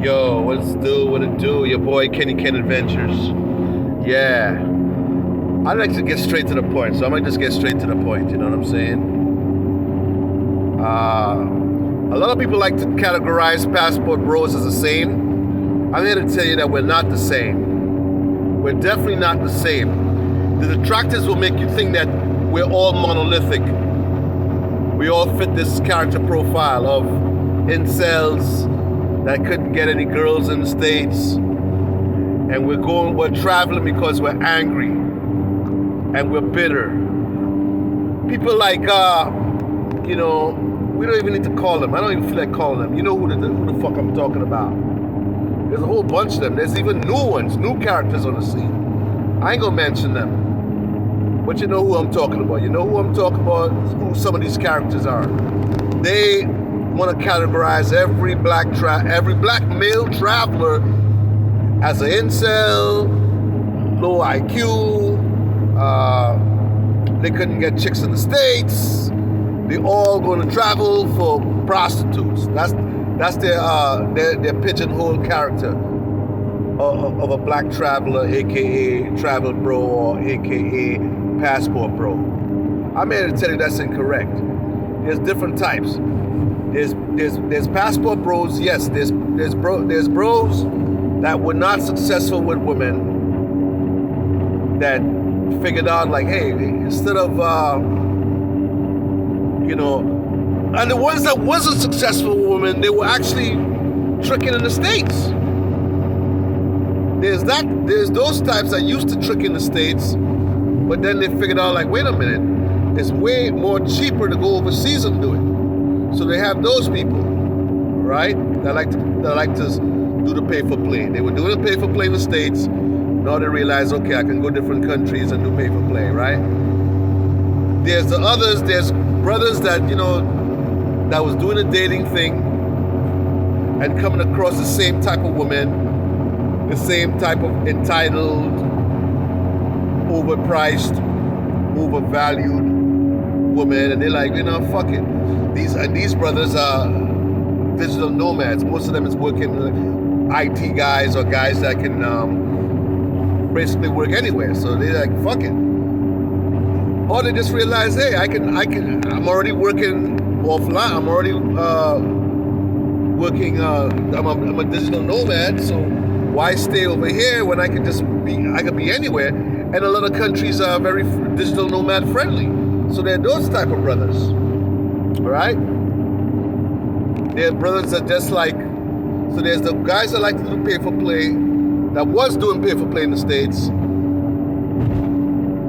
Yo, what's do? What it do? Your boy Kenny Ken Adventures. Yeah, I like to get straight to the point, so I might just get straight to the point. You know what I'm saying? A lot of people like to categorize Passport Bros as the same. I'm here to tell you that we're not the same. We're definitely not the same. The detractors will make you think that we're all monolithic. We all fit this character profile of incels that couldn't get any girls in the States, and we're traveling because we're angry and we're bitter. People like we don't even need to call them. I don't even feel like calling them. You know who the fuck I'm talking about. There's a whole bunch of them. There's even new ones, new characters on the scene. I ain't gonna mention them, but you know who I'm talking about. You know who I'm talking about, who some of these characters are. They want to categorize every black male traveler as an incel, low IQ. They couldn't get chicks in the States. They all going to travel for prostitutes. That's their pigeonhole character of a black traveler, aka travel bro, or aka passport bro. I'm here to tell you that's incorrect. There's different types. There's passport bros. Yes, there's bros that were not successful with women, that figured out like, hey, instead of and the ones that wasn't successful with women, they were actually tricking in the States. There's those types that used to trick in the States, but then they figured out like, wait a minute, it's way more cheaper to go overseas and do it. So they have those people, right? That like to do the pay for play. They were doing the pay for play in the States. Now they realize, okay, I can go different countries and do pay for play, right? There's the others. There's brothers that that was doing a dating thing and coming across the same type of woman, the same type of entitled, overpriced, overvalued woman, and they're like, fuck it. These brothers are digital nomads. Most of them is working IT guys or guys that can basically work anywhere. So they're like, fuck it. Or they just realize, hey, I'm already working offline. I'm already working. I'm a digital nomad. So why stay over here when I could be anywhere? And a lot of countries are very digital nomad friendly. So they're those type of brothers. All right? They're brothers that just like, so there's the guys that like to do pay for play, that was doing pay for play in the States,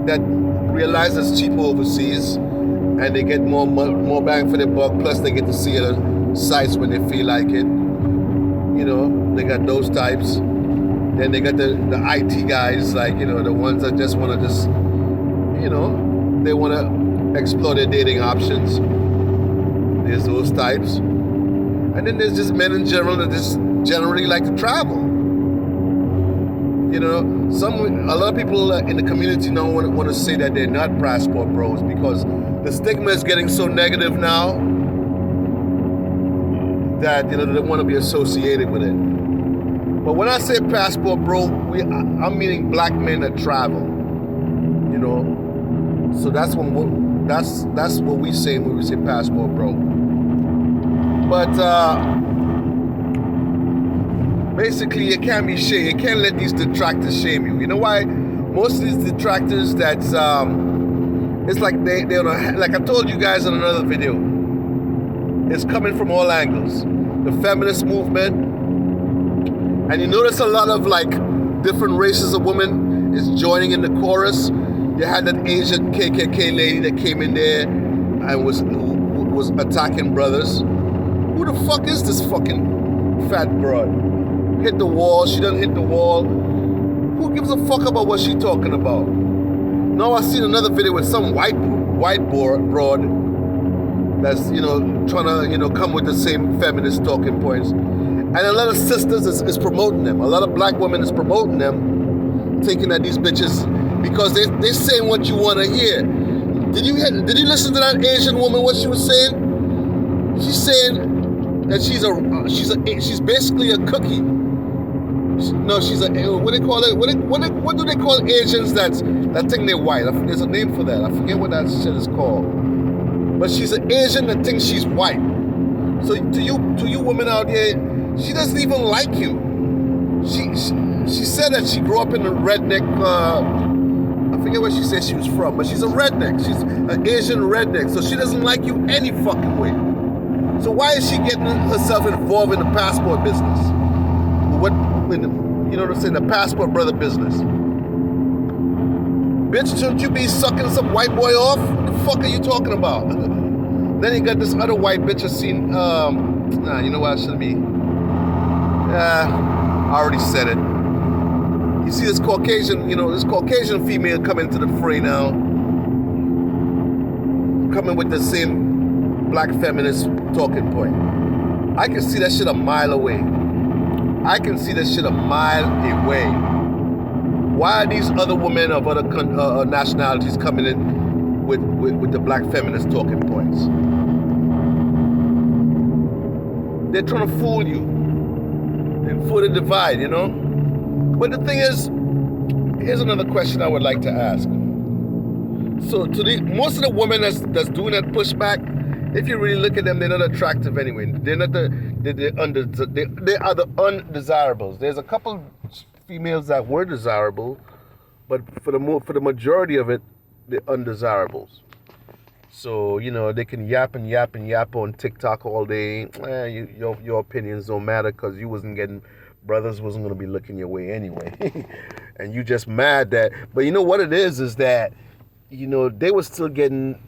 that realize it's cheaper overseas, and they get more bang for their buck, plus they get to see other sites when they feel like it. They got those types. Then they got the IT guys, like, the ones that just want to they want to explore their dating options. There's those types. And then there's just men in general that just generally like to travel. A lot of people in the community now want to say that they're not passport bros because the stigma is getting so negative now that they don't want to be associated with it. But when I say passport bro, I'm meaning black men that travel. So that's what we say when we say passport bro. But basically, you can't be shamed. You can't let these detractors shame you. You know why? Most of these detractors, it's like they're like I told you guys in another video. It's coming from all angles. The feminist movement, and you notice a lot of like different races of women is joining in the chorus. You had that Asian KKK lady that came in there and was attacking brothers. Who the fuck is this fucking fat broad? Hit the wall, she doesn't hit the wall. Who gives a fuck about what she talking about? Now I seen another video with some white broad that's, trying to, come with the same feminist talking points. And a lot of sisters is promoting them. A lot of black women is promoting them, thinking that these bitches, because they're saying what you want to hear. Did you listen to that Asian woman, what she was saying? She's saying, that she's basically a cookie. No, she's a, what do they call it? What do they call Asians that think they're white? There's a name for that. I forget what that shit is called. But she's an Asian that thinks she's white. So to you women out there, she doesn't even like you. She said that she grew up in a redneck. I forget where she said she was from, but she's a redneck. She's an Asian redneck, so she doesn't like you any fucking way. So why is she getting herself involved in the passport business? You know what I'm saying? The passport brother business. Bitch, shouldn't you be sucking some white boy off? What the fuck are you talking about? Then you got this other white bitch I seen. You know what I shouldn't be. I already said it. You see this Caucasian female coming to the fray now. Coming with the same black feminist talking point. I can see that shit a mile away. Why are these other women of other nationalities coming in with the black feminist talking points? They're trying to fool you and fool and divide, you know? But the thing is, here's another question I would like to ask. So most of the women that's doing that pushback, if you really look at them, they're not attractive anyway. They're not they are the undesirables. There's a couple females that were desirable, but for the majority of it, they're undesirables. So, you know, they can yap on TikTok all day. Your opinions don't matter because brothers wasn't going to be looking your way anyway. And you just mad that, but you know what it is that, you know, they were still getting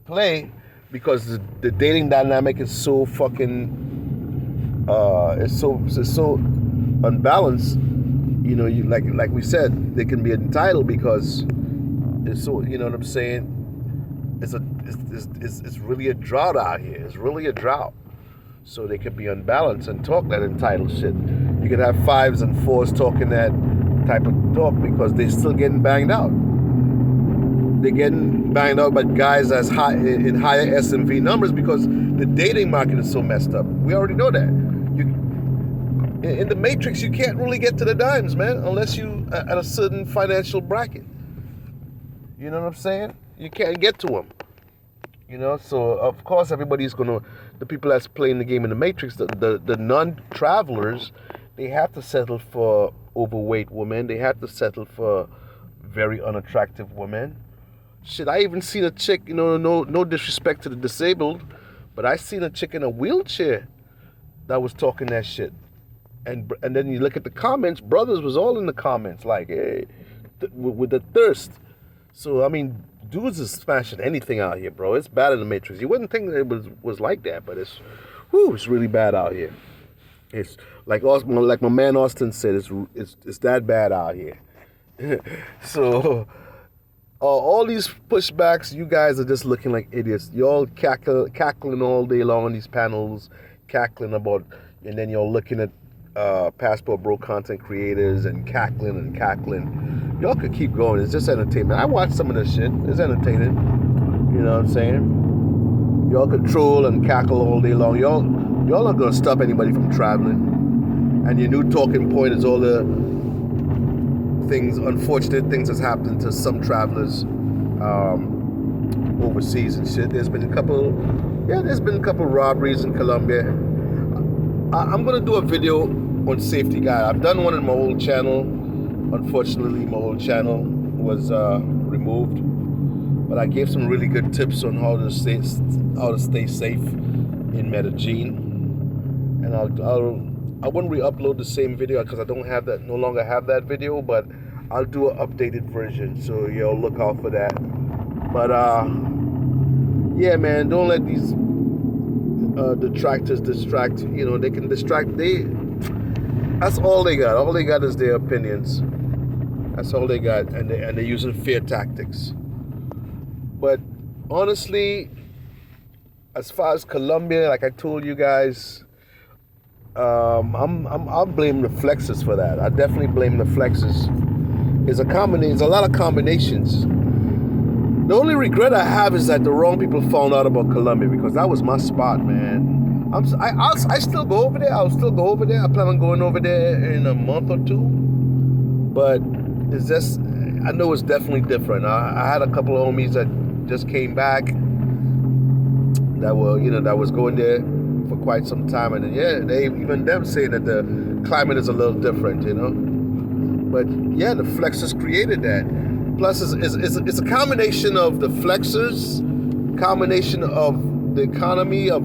play because the dating dynamic is so fucking, it's so unbalanced. You know, like we said, they can be entitled because it's so, you know what I'm saying? It's really a drought out here. It's really a drought. So they can be unbalanced and talk that entitled shit. You can have 5s and 4s talking that type of talk because they're still getting banged out. They're getting banged out by guys that's in higher SMV numbers because the dating market is so messed up. We already know that. In the Matrix, you can't really get to the dimes, man, unless you at a certain financial bracket. You know what I'm saying? You can't get to them. You know, so of course everybody's the people that's playing the game in the Matrix, the non-travelers, they have to settle for overweight women. They have to settle for very unattractive women. Shit, I even seen a chick, you know, no disrespect to the disabled, but I seen a chick in a wheelchair that was talking that shit. And then you look at the comments, brothers was all in the comments, like, hey, with the thirst. So, I mean, dudes is smashing anything out here, bro. It's bad in the Matrix. You wouldn't think it was like that, but it's really bad out here. It's like my man Austin said, it's that bad out here. So, all these pushbacks, you guys are just looking like idiots. You're all cackling all day long on these panels, cackling about, and then you're looking at Passport Bro content creators and cackling. Y'all could keep going. It's just entertainment. I watch some of this shit. It's entertaining. You know what I'm saying? Y'all could troll and cackle all day long. Y'all not gonna stop anybody from traveling. And your new talking point is all the unfortunate things that's happened to some travelers overseas and shit. There's been a couple robberies in Colombia. I'm gonna do a video on Safety Guide. I've done one on my old channel. Unfortunately, my old channel was removed, but I gave some really good tips on how to stay safe in Medellin. And I won't re-upload the same video because I no longer have that video, but I'll do an updated version, so y'all look out for that. But yeah, man, don't let these detractors distract. You know, they can distract. That's all they got. All they got is their opinions. That's all they got, and they're using fear tactics. But honestly, as far as Colombia, like I told you guys, I'll blame the flexes for that. I definitely blame the flexes. There's a lot of combinations. The only regret I have is that the wrong people found out about Colombia, because that was my spot, man. I still go over there. I'll still go over there. I plan on going over there in a month or two. But it's just, I know it's definitely different. I had a couple of homies that just came back that was going there for quite some time, and they even them say that the climate is a little different, But yeah, the flexors created that. Plus, it's a combination of the flexors, combination of the economy, of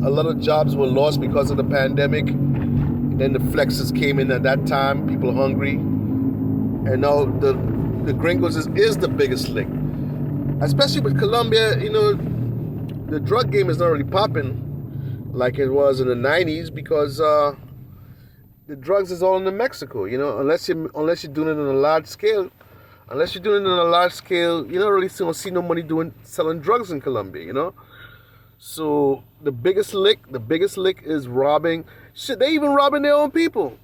a lot of jobs were lost because of the pandemic. Then the flexors came in at that time, people hungry. And now the gringos is the biggest lick. Especially with Colombia, the drug game is not really popping like it was in the 90s because the drugs is all in Mexico, unless you're doing it on a large scale. Unless you're doing it on a large scale, you don't really see no money selling drugs in Colombia, So the biggest lick is robbing. Shit, they even robbing their own people.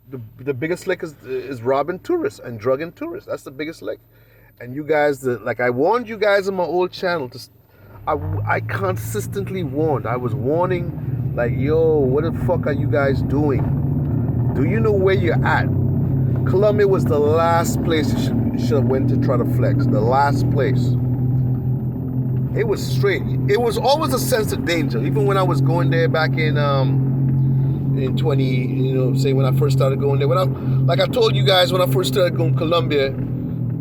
The biggest lick is robbing tourists and drugging tourists. That's the biggest lick. And you guys, like I warned you guys on my old channel, I consistently warned. I was warning, like, yo, what the fuck are you guys doing? Do you know where you're at? Colombia was the last place you should have went to try to flex. The last place. It was straight. It was always a sense of danger. Even when I was going there back in 20, say when I first started going there. Like I told you guys, when I first started going to Colombia,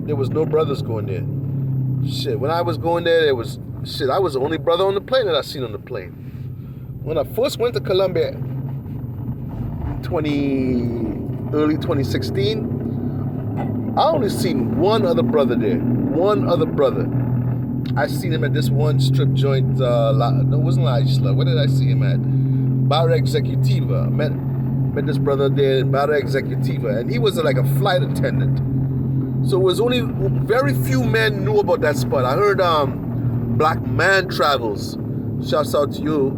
there was no brothers going there. Shit, when I was going there, I was the only brother on the plane that I seen on the plane. When I first went to Colombia, early 2016, I only seen one other brother there. One other brother. I seen him at this one strip joint. No, it wasn't La Isla. Where did I see him at? Barra Executiva. Met this brother there in Barra Executiva, and he was like a flight attendant. So it was only very few men knew about that spot. I heard Black Man Travels. Shouts out to you.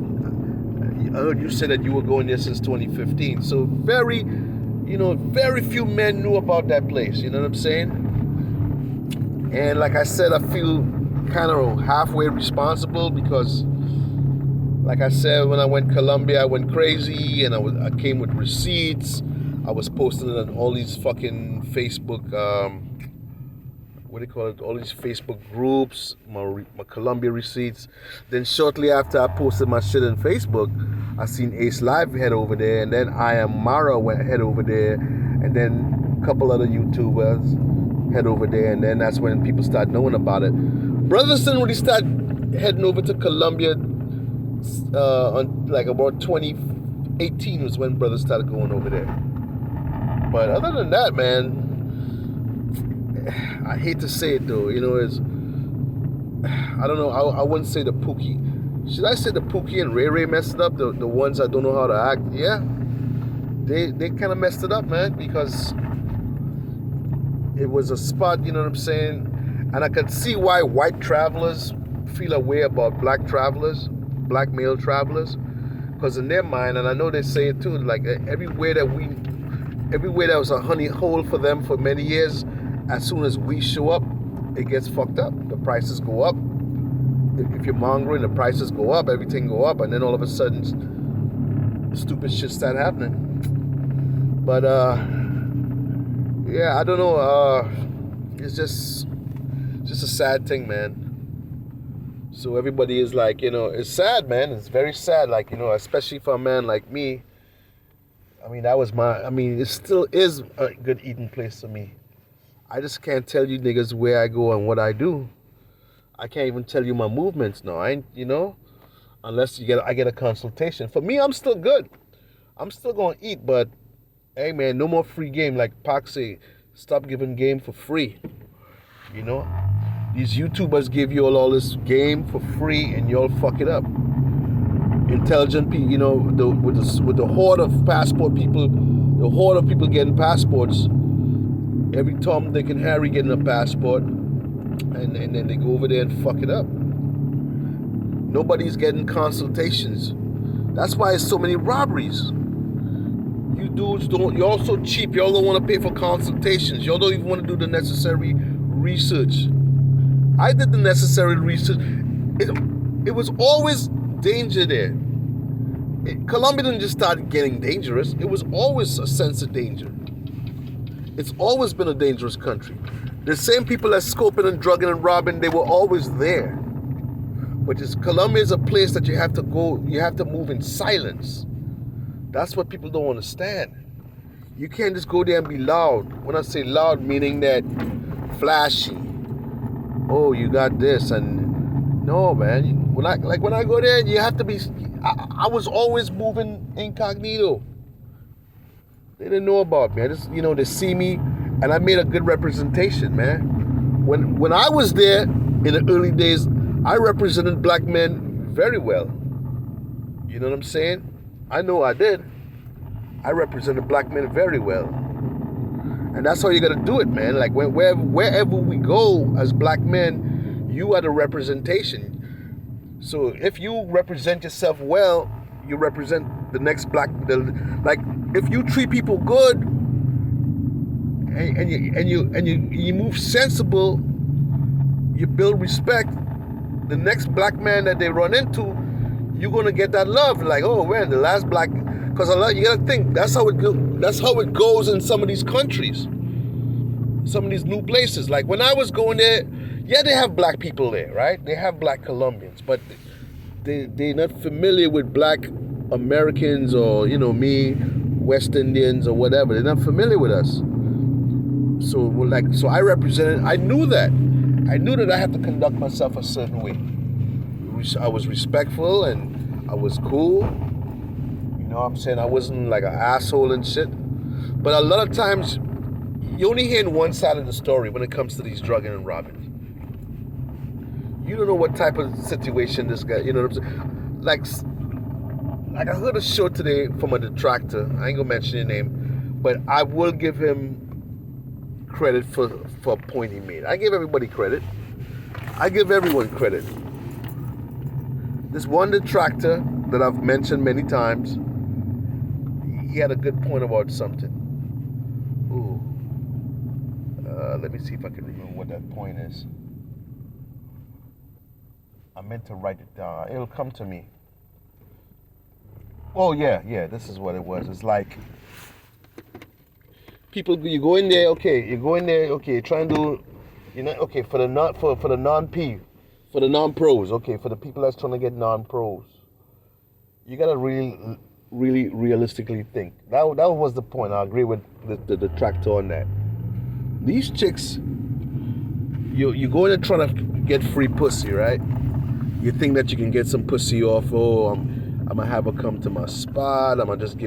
I heard you say that you were going there since 2015. So very few men knew about that place. You know what I'm saying? And like I said, I feel kind of halfway responsible because, like I said, when I went to Colombia, I went crazy, and I came with receipts. I was posting it on all these fucking Facebook, all these Facebook groups, my Colombia receipts. Then shortly after I posted my shit on Facebook, I seen Ace Live head over there, and then I Am Mara head over there, and then a couple other YouTubers head over there, and then that's when people start knowing about it. Brothers didn't really start heading over to Colombia on like about 2018 was when brothers started going over there. But other than that, man, I hate to say it though, it's, I don't know, I wouldn't say the Pookie. Should I say the Pookie and Ray Ray messed it up? The ones that don't know how to act? Yeah. They kind of messed it up, man, because it was a spot, you know what I'm saying? And I can see why white travelers feel a way about black male travelers. Because in their mind, and I know they say it too, like everywhere that was a honey hole for them for many years, as soon as we show up, it gets fucked up. The prices go up. If you're mongering, the prices go up, everything go up, and then all of a sudden, stupid shit start happening. But yeah, I don't know. It's just a sad thing, man. So everybody is like, it's sad, man. It's very sad, like, especially for a man like me. I mean, it still is a good eating place for me. I just can't tell you niggas where I go and what I do. I can't even tell you my movements now. Unless I get a consultation. For me, I'm still good. I'm still going to eat, but hey, man, no more free game. Like Pac say, stop giving game for free. These YouTubers give you all this game for free, and y'all fuck it up. Intelligent people, with the horde of passport people, the horde of people getting passports. Every Tom, Dick, and Harry getting a passport, and then they go over there and fuck it up. Nobody's getting consultations. That's why it's so many robberies. You dudes you're so cheap. Y'all don't want to pay for consultations. Y'all don't even want to do the necessary research. I did the necessary research. It was always danger there. Colombia didn't just start getting dangerous. It was always a sense of danger. It's always been a dangerous country. The same people that's scoping and drugging and robbing, they were always there. But Colombia is a place that you have to go, you have to move in silence. That's what people don't understand. You can't just go there and be loud. When I say loud, meaning that flashy. Oh, you got this, and no, man. When I go there, you have to be. I was always moving incognito. They didn't know about me. I just, they see me, and I made a good representation, man. When I was there in the early days, I represented black men very well. You know what I'm saying? I know I did. I represented black men very well. And that's how you gotta do it, man. Like wherever we go as black men, you are the representation. So if you represent yourself well, you represent the next like if you treat people good and you move sensible, you build respect, the next black man that they run into, you're gonna get that love. Like, oh man, the last black, because you gotta think that's how it goes in some of these countries, some of these new places. Like when I was going there, yeah, they have black people there, right? They have black Colombians, but they're not familiar with black Americans or me, West Indians or whatever. They're not familiar with us. So I represented. I knew that I had to conduct myself a certain way. I was respectful and I was cool. You know what I'm saying? I wasn't like an asshole and shit. But a lot of times, you only hear one side of the story when it comes to these drugging and robbing. You don't know what type of situation this guy, you know what I'm saying? Like I heard a show today from a detractor. I ain't gonna mention your name, but I will give him credit for a point he made. I give everybody credit. I give everyone credit. This one detractor that I've mentioned many times, he had a good point about something. Ooh. Let me see if I can remember what that point is. I meant to write it down. It'll come to me. Oh yeah, this is what it was. It's like people, you go in there, okay, try and do, okay, for the non-P, for the non-pros, okay, for the people that's trying to get non-pros, you gotta really, really realistically think. That was the point. I agree with the detractor on that. These chicks, you go in and trying to get free pussy, right? You think that you can get some pussy off. Oh, I'm gonna have her come to my spot. I'm gonna just give